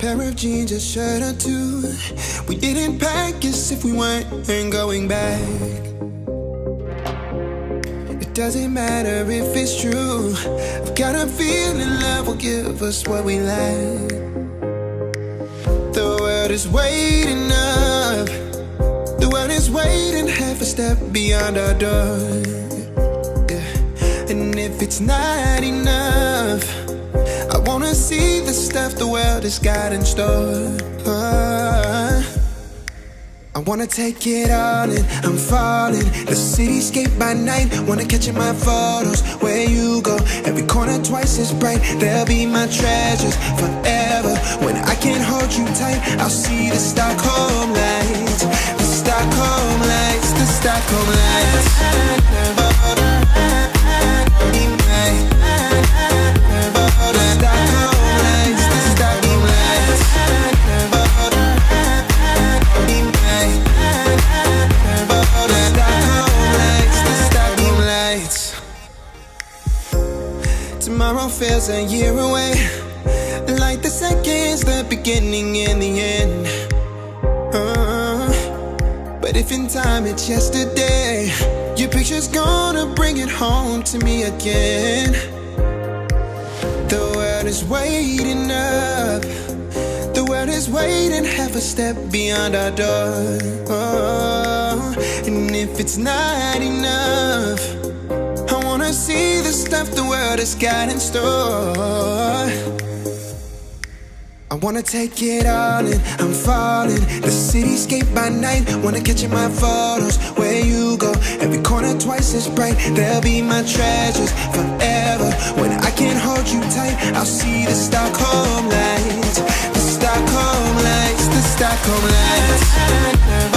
pair of jeans, a shirt or two. We didn't pack as if we weren't going back. It doesn't matter if it's true. I've got a feeling love will give us what we lack. The world is waiting up. The world is waiting half a step beyond our door. Yeah. And if it's not enough, I wanna see the stuff the world has got in store. I wanna take it all in, I'm falling. The cityscape by night, wanna catch in my photos. Where you go, every corner twice as bright. They'll be my treasures forever. When I can't hold you tight, I'll see the Stockholm lights. The Stockholm lights, the Stockholm lights. Tomorrow feels a year away, like the seconds, the beginning and the end. But if in time it's yesterday, your picture's gonna bring it home to me again. The world is waiting up. The world is waiting half a step beyond our door. And if it's not enough, I wanna see the stuff the world has got in store. I wanna take it all in, I'm falling. The cityscape by night, wanna catch in my photos. Where you go, every corner twice as bright. They'll be my treasures forever. When I can't hold you tight, I'll see the Stockholm lights. The Stockholm lights, the Stockholm lights.